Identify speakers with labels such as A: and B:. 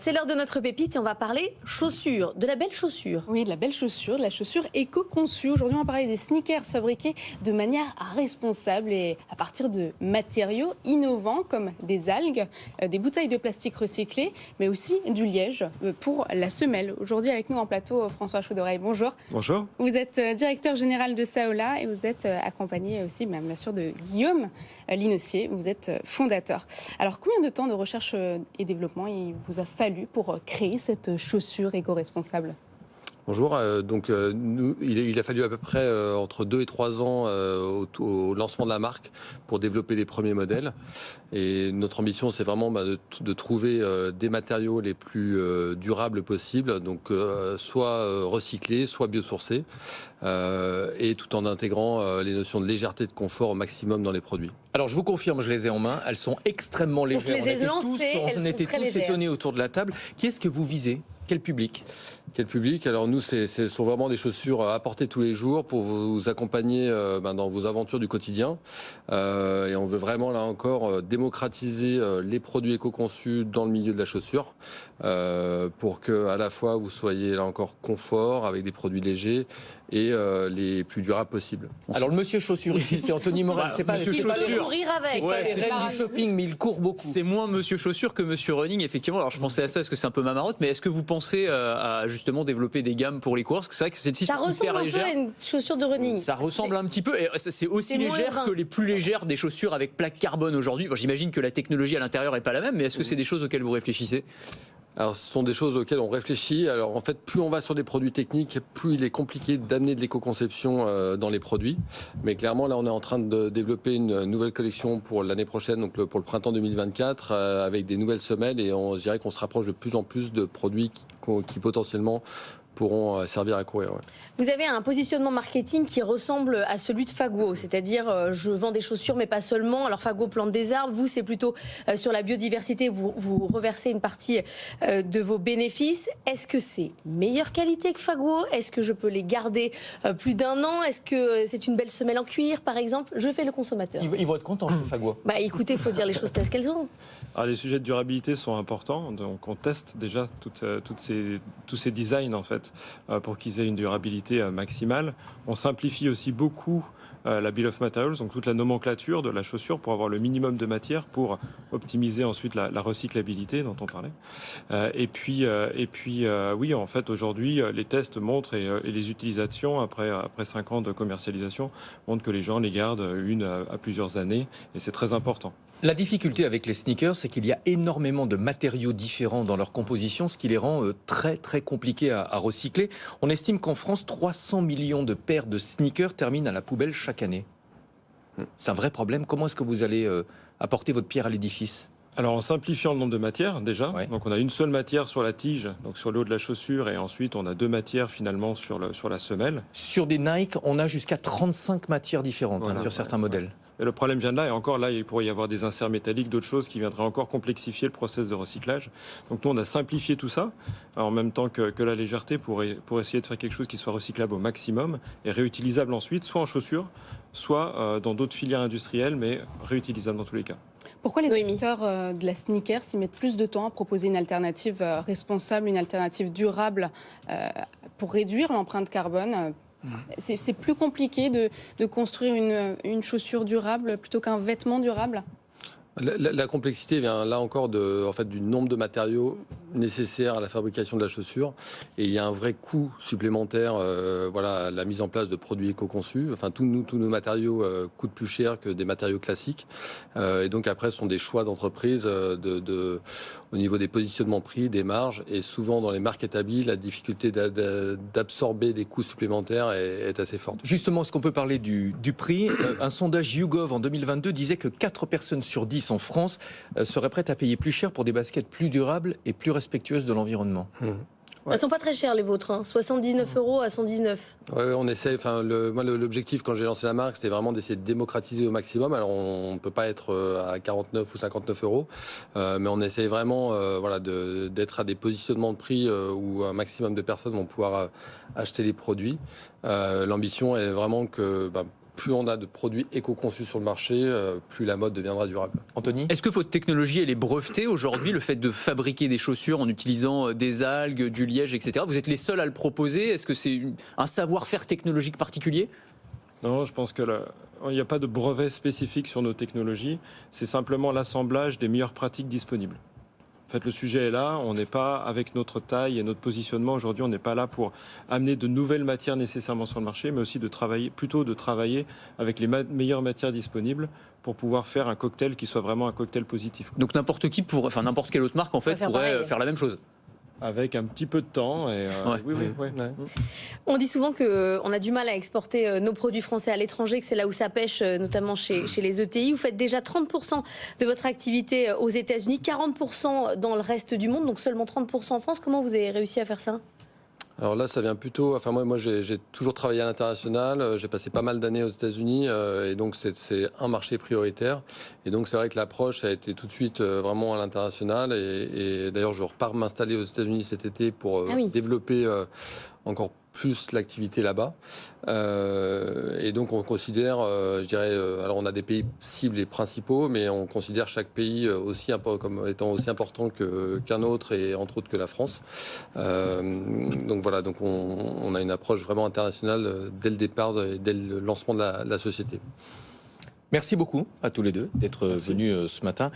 A: C'est l'heure de notre pépite et on va parler chaussures, de la belle chaussure.
B: Oui, de la belle chaussure, de la chaussure éco-conçue. Aujourd'hui, on va parler des sneakers fabriqués de manière responsable et à partir de matériaux innovants comme des algues, des bouteilles de plastique recyclées, mais aussi du liège pour la semelle. Aujourd'hui, avec nous en plateau, François Chaudoreille, bonjour.
C: Bonjour.
B: Vous êtes directeur général de Saola et vous êtes accompagné aussi, bien sûr, de Guillaume Linossier. Vous êtes fondateur. Alors, combien de temps de recherche et développement il vous a fallu pour créer cette chaussure éco-responsable ?
C: Bonjour. Il a fallu à peu près entre 2 et 3 ans au lancement de la marque pour développer les premiers modèles. Et notre ambition, c'est vraiment de trouver des matériaux les plus durables possibles, donc soit recyclés, soit biosourcés, et tout en intégrant les notions de légèreté et de confort au maximum dans les produits.
D: Alors je vous confirme, je les ai en main, elles sont extrêmement légères.
A: On se les a lancées, elles sont très légères.
D: Étonnés autour de la table. Qui est-ce que vous visez ? Quel public ?
C: Quel public ? Alors nous, ce sont vraiment des chaussures à porter tous les jours pour vous accompagner dans vos aventures du quotidien. Et on veut vraiment, là encore, démocratiser les produits éco-conçus dans le milieu de la chaussure pour que, à la fois, vous soyez, là encore, confort avec des produits légers et les plus durables possibles.
D: Alors le monsieur chaussure ici, c'est Anthony Morel. C'est pas
A: monsieur chaussure. Courir avec.
D: Ouais, c'est pas du shopping, mais il court beaucoup.
E: C'est moins monsieur chaussure que monsieur running, effectivement. Alors je pensais à ça parce que c'est un peu ma marotte, mais est-ce que vous pensez à justement développer des gammes pour les courses ? C'est vrai que c'est
A: ça ressemble un peu à une chaussure de running.
E: Ça ressemble un petit peu, et c'est aussi légère que les plus légères des chaussures avec plaque carbone aujourd'hui. Bon, j'imagine que la technologie à l'intérieur est pas la même, mais est-ce que c'est des choses auxquelles vous réfléchissez ?
C: Alors, ce sont des choses auxquelles on réfléchit. Alors, en fait, plus on va sur des produits techniques, plus il est compliqué d'amener de l'éco-conception dans les produits. Mais clairement, là, on est en train de développer une nouvelle collection pour l'année prochaine, donc pour le printemps 2024, avec des nouvelles semelles. Et je dirais qu'on se rapproche de plus en plus de produits qui potentiellement pourront servir à courir. Ouais.
A: Vous avez un positionnement marketing qui ressemble à celui de Faguo, c'est-à-dire je vends des chaussures mais pas seulement. Alors Faguo plante des arbres, vous c'est plutôt sur la biodiversité, vous reversez une partie de vos bénéfices. Est-ce que c'est meilleure qualité que Faguo ? Est-ce que je peux les garder plus d'1 an ? Est-ce que c'est une belle semelle en cuir par exemple ? Je fais le consommateur.
D: Ils vont être contents chez Faguo.
A: Écoutez, il faut dire les choses telles qu'elles sont.
F: Alors, les sujets de durabilité sont importants, donc on teste déjà tous ces designs en fait pour qu'ils aient une durabilité maximale. On simplifie aussi beaucoup la Bill of Materials, donc toute la nomenclature de la chaussure pour avoir le minimum de matière pour optimiser ensuite la recyclabilité dont on parlait. Et puis, oui, en fait, aujourd'hui, les tests montrent et les utilisations après 5 ans de commercialisation montrent que les gens les gardent 1 à plusieurs années et c'est très important.
D: La difficulté avec les sneakers, c'est qu'il y a énormément de matériaux différents dans leur composition, ce qui les rend très très compliqués à recycler. On estime qu'en France, 300 millions de paires de sneakers terminent à la poubelle chaque année. C'est un vrai problème. Comment est-ce que vous allez apporter votre pierre à l'édifice ?
F: Alors en simplifiant le nombre de matières déjà,
D: ouais.
F: Donc on a une seule matière sur la tige, donc sur le haut de la chaussure, et ensuite on a 2 matières finalement sur la semelle.
D: Sur des Nike, on a jusqu'à 35 matières différentes
F: Voilà,
D: sur certains modèles.
F: Et le problème vient de là, et encore là, il pourrait y avoir des inserts métalliques, d'autres choses qui viendraient encore complexifier le process de recyclage. Donc nous, on a simplifié tout ça, en même temps que la légèreté, pour essayer de faire quelque chose qui soit recyclable au maximum et réutilisable ensuite, soit en chaussures, soit dans d'autres filières industrielles, mais réutilisable dans tous les cas.
B: Pourquoi les éditeurs de la sneaker s'y mettent plus de temps à proposer une alternative responsable, une alternative durable pour réduire l'empreinte carbone ? C'est plus compliqué de construire une chaussure durable plutôt qu'un vêtement durable ?
C: La complexité vient là encore du nombre de matériaux nécessaires à la fabrication de la chaussure, et il y a un vrai coût supplémentaire à la mise en place de produits éco-conçus. Enfin, tous nos matériaux coûtent plus cher que des matériaux classiques, et donc après ce sont des choix d'entreprise au niveau des positionnements prix, des marges, et souvent dans les marques établies, la difficulté d'absorber des coûts supplémentaires est assez forte.
D: Justement, est-ce qu'on peut parler du prix ? Un sondage YouGov en 2022 disait que 4 personnes sur 10 en France seraient prêtes à payer plus cher pour des baskets plus durables et plus respectueuses de l'environnement.
A: Ouais. Elles sont pas très chères les vôtres, 79 € à 119.
C: Ouais, on essaie. Enfin, l'objectif quand j'ai lancé la marque, c'était vraiment d'essayer de démocratiser au maximum. Alors, on ne peut pas être à 49 ou 59 €, mais on essaie vraiment, d'être à des positionnements de prix où un maximum de personnes vont pouvoir acheter les produits. L'ambition est vraiment que plus on a de produits éco-conçus sur le marché, plus la mode deviendra durable.
D: Anthony ?
E: Est-ce que votre technologie, elle est brevetée aujourd'hui, le fait de fabriquer des chaussures en utilisant des algues, du liège, etc. Vous êtes les seuls à le proposer? Est-ce que c'est un savoir-faire technologique particulier?
F: Non, je pense que il n'y a pas de brevet spécifique sur nos technologies. C'est simplement l'assemblage des meilleures pratiques disponibles. En fait, le sujet est là. On n'est pas, avec notre taille et notre positionnement aujourd'hui, on n'est pas là pour amener de nouvelles matières nécessairement sur le marché, mais aussi de travailler avec les meilleures matières disponibles pour pouvoir faire un cocktail qui soit vraiment un cocktail positif.
E: Donc n'importe quelle autre marque en fait pourrait faire la même chose.
F: Avec un petit peu de temps. Et oui.
A: On dit souvent qu'on a du mal à exporter nos produits français à l'étranger, que c'est là où ça pêche, notamment chez les ETI. Vous faites déjà 30% de votre activité aux États-Unis, 40% dans le reste du monde, donc seulement 30% en France. Comment vous avez réussi à faire ça ?
C: Alors là, ça vient plutôt. Enfin, moi j'ai toujours travaillé à l'international. J'ai passé pas mal d'années aux États-Unis, et donc c'est un marché prioritaire. Et donc c'est vrai que l'approche a été tout de suite vraiment à l'international. Et d'ailleurs, je repars m'installer aux États-Unis cet été pour développer encore plus l'activité là-bas. Et donc on considère, je dirais, alors on a des pays cibles et principaux, mais on considère chaque pays aussi comme étant aussi important qu'un autre, et entre autres que la France. Donc voilà, donc on a une approche vraiment internationale dès le départ et dès le lancement de la société.
D: Merci beaucoup à tous les deux d'être venus ce matin.